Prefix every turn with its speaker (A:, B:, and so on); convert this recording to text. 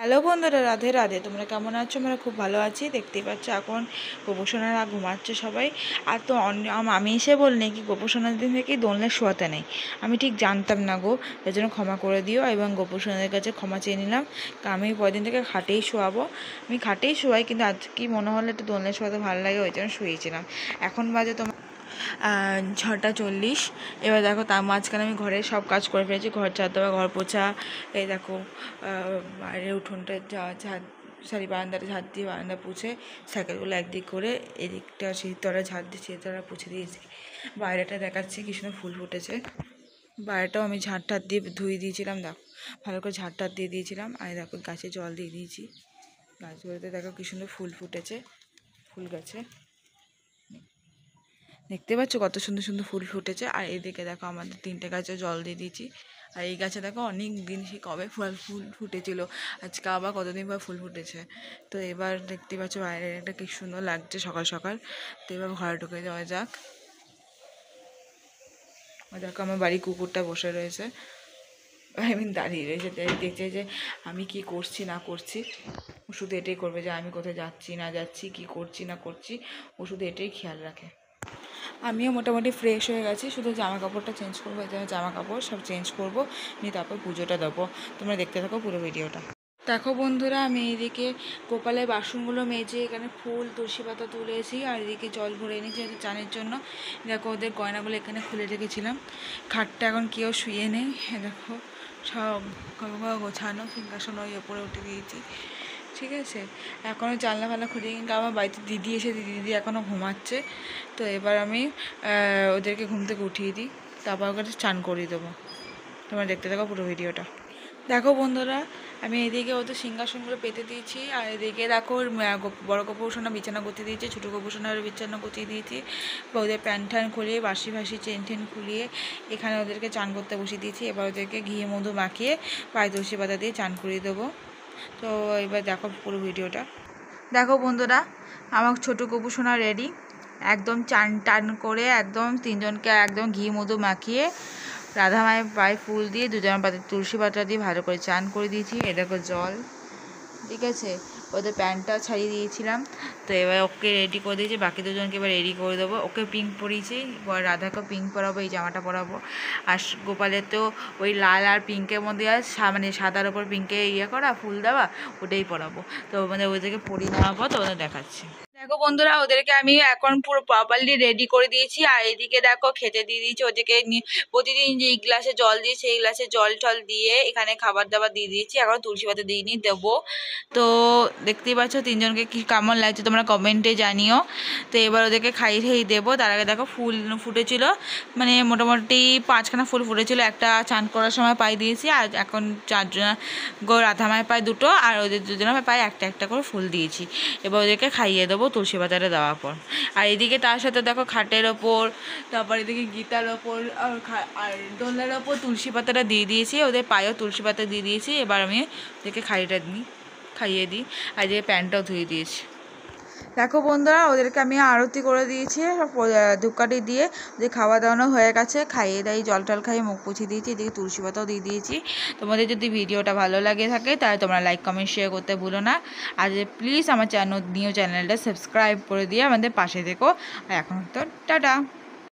A: Hello বন্ধুরা, রাধে রাধে। তোমরা কেমন আছো? আমরা খুব ভালো আছি। দেখতেই পাচ্ছ এখন গোপোষণারা ঘুমাচ্ছে সবাই। আর তো আমি এসে বললে কি গোপোষণার দিন থেকেই দোলনায় শোয়াতে নেই। আমি ঠিক জানতাম না গো, এর জন্য ক্ষমা করে দিও এবং গোপোষণাদের কাছে ক্ষমা চেয়ে নিলাম। আমি পরদিন থেকে খাটেই শোয়াবো। আমি খাটেই শোয়াই, কিন্তু আজ কি মনে হলো একটু দোলনায় শোয়াতে ভালো লাগে, ওই জন্য শুয়েছিলাম। এখন বাজে তোমার 6টা 40। এবার দেখো তার মাঝখানে আমি ঘরের সব কাজ করে ফেলেছি, ঘর ঝাড় দেওয়া, ঘর পোছা। এই দেখো বাইরের উঠোনটা ঝাড় বারান্দাটা ঝাড় দিয়ে বারান্দা পুছে সাইকেলগুলো একদিক করে এদিকটা তরা ঝাড় দিয়ে তরা পুছে দিয়েছি। বাইরেটা দেখাচ্ছি কি সুন্দর ফুল ফুটেছে। বাইরেটাও আমি ঝাড় দিয়ে ধুয়ে দিয়েছিলাম, দেখো ভালো করে ঝাড় দিয়ে দিয়েছিলাম। আর দেখো গাছে জল দিয়ে দিয়েছি, গাছগুলোতে দেখো কি সুন্দর ফুল ফুটেছে। ফুল গাছে দেখতে পাচ্ছ কত সুন্দর সুন্দর ফুল ফুটেছে। আর এদিকে দেখো আমাদের 3টে গাছে জল দিয়ে দিয়েছি। আর এই গাছে দেখো অনেক দিন সে কবে ফুল ফুটেছিল, আজকে আবার কতদিন পর ফুল ফুটেছে। তো এবার দেখতে পাচ্ছ বাইরে একটা কি সুন্দর লাগছে সকাল সকাল। তো এবার ঘরে ঢুকে যাওয়া যাক। দেখো আমার বাড়ি কুকুরটা বসে রয়েছে, দাঁড়িয়ে রয়েছে, দেখছে যে আমি কি করছি না করছি। ও শুধু এটাই করবে যে আমি কোথায় যাচ্ছি না যাচ্ছি, কি করছি না করছি, ও শুধু এটাই খেয়াল রাখে। আমিও মোটামুটি ফ্রেশ হয়ে গেছি, শুধু জামা কাপড়টা চেঞ্জ করবো। এই জন্য জামা কাপড় সব চেঞ্জ করবো, নিয়ে তারপর পুজোটা দেবো। তোমরা দেখতে থাকো পুরো ভিডিওটা। দেখো বন্ধুরা, আমি এদিকে গোপালের বাসনগুলো মেজে এখানে ফুল তুলসী পাতা তুলেছি, আর এদিকে জল ভরে এনেছি চানের জন্য। দেখো ওদের গয়নাগুলো এখানে খুলে রেখেছিলাম। খাটটা এখন কেউ শুয়ে নেই, দেখো সব গোছানো, সিংহাসন ওই ওপরে উঠে দিয়েছি। ঠিক আছে, এখনও জানলা ফালা খুলে, কিন্তু আমার বাড়িতে দিদি এসে দিদি এখনও ঘুমাচ্ছে। তো এবার আমি ওদেরকে ঘুম থেকে উঠিয়ে দিই, তারপর ওকে চান করিয়ে দেবো। তোমরা দেখতে থাকো পুরো ভিডিওটা। দেখো বন্ধুরা, আমি এদিকে ওদের সিংহাসনগুলো পেতে দিয়েছি, আর এদিকে দেখো বড় গোপোষণা বিছানা গুছিয়ে দিয়েছি, ছোটো গোপোষণার বিছানা গুছিয়ে দিয়েছি। ওদের প্যান্ট ট্যান খুলিয়ে বাসি চেন টেন খুলিয়ে এখানে ওদেরকে চান করতে বসিয়ে দিয়েছি। এবার ওদেরকে ঘিয়ে মধু মাখিয়ে পায়ে তুলসী পাতা দিয়ে চান করিয়ে দেবো। তো এবার দেখো পুরো ভিডিওটা। দেখো বন্ধুরা, আমার ছোটো গোপোষণা রেডি, একদম চান টান করে একদম তিনজনকে একদম ঘি মধু মাখিয়ে রাধা মায়ের পায়ে ফুল দিয়ে দুজনের পাতে তুলসী পাতা দিয়ে ভালো করে চান করে দিয়েছি। এ দেখো জল, ঠিক আছে। ওদের প্যান্টটা ছাড়িয়ে দিয়েছিলাম, তো এবার ওকে রেডি করে দিয়েছি। বাকি দুজনকে এবার রেডি করে দেবো। ওকে পিঙ্ক পরিয়েছি, রাধাকেও পিঙ্ক পরাবো, এই জামাটা পরাবো। আর গোপালের তো ওই লাল আর পিঙ্কের মধ্যে আর মানে সাদার ওপর পিঙ্কে করা ফুল দেওয়া, ওটাই পরাবো। তো মানে ওদেরকে পরিয়ে নেওয়ার পর তো ওদের দেখাচ্ছি। দেখো বন্ধুরা, ওদেরকে আমি এখন পুরো প্রপারলি রেডি করে দিয়েছি। আর এদিকে দেখো খেতে দিয়ে দিয়েছি ওদেরকে। প্রতিদিন যেই গ্লাসে জল দিয়ে সেই গ্লাসে জল টল দিয়ে এখানে খাবার দাবার দিয়ে দিয়েছি। এখন তুলসী পাতা দিইনি, দেবো। তো দেখতেই পাচ্ছ তিনজনকে কি কেমন লাগছে তোমরা কমেন্টে জানিও। তো এবার ওদেরকে খাইয়ে দেবো। তার আগে দেখো ফুল ফুটেছিল, মানে মোটামুটি 5খানা ফুল ফুটেছিল। একটা চান করার সময় পায়ে দিয়েছি, আর এখন 4জন রাধা মায়ের পায়ে 2টো, আর ওদের 2জনের পায়ে একটা একটা করে ফুল দিয়েছি। এবার ওদেরকে খাইয়ে দেবো তুলসী পাতাটা দেওয়ার পর। আর এদিকে তার সাথে দেখো খাটের ওপর, তারপর এদিকে গীতার ওপর আর দোলনার ওপর তুলসী পাতাটা দিয়ে দিয়েছি, ওদের পায়েও তুলসী পাতা দিয়ে দিয়েছি। এবার আমি ওদেরকে খাইয়ে দিই। আর এদিকে প্যান্টটাও ধুয়ে দিয়েছি। দেখো বন্ধুরা, ওদেরকে আমি আরতি করে দিয়েছি, ধূপকাঠি দিয়ে যে খাওয়া দাওয়ানো হয়ে গেছে, খাইয়ে দাই জল টল খাইয়ে মুখ পুছিয়ে দিয়েছি। এদিকে তুলসী পাতাও দিয়ে দিয়েছি। তোমাদের যদি ভিডিওটা ভালো লাগে থাকে তাহলে তোমরা লাইক কমেন্ট শেয়ার করতে ভুলো না। আর প্লিজ আমার নিউ চ্যানেলটা সাবস্ক্রাইব করে দিয়ে আমাদের পাশে থেকো। আর এখন তো টাটা।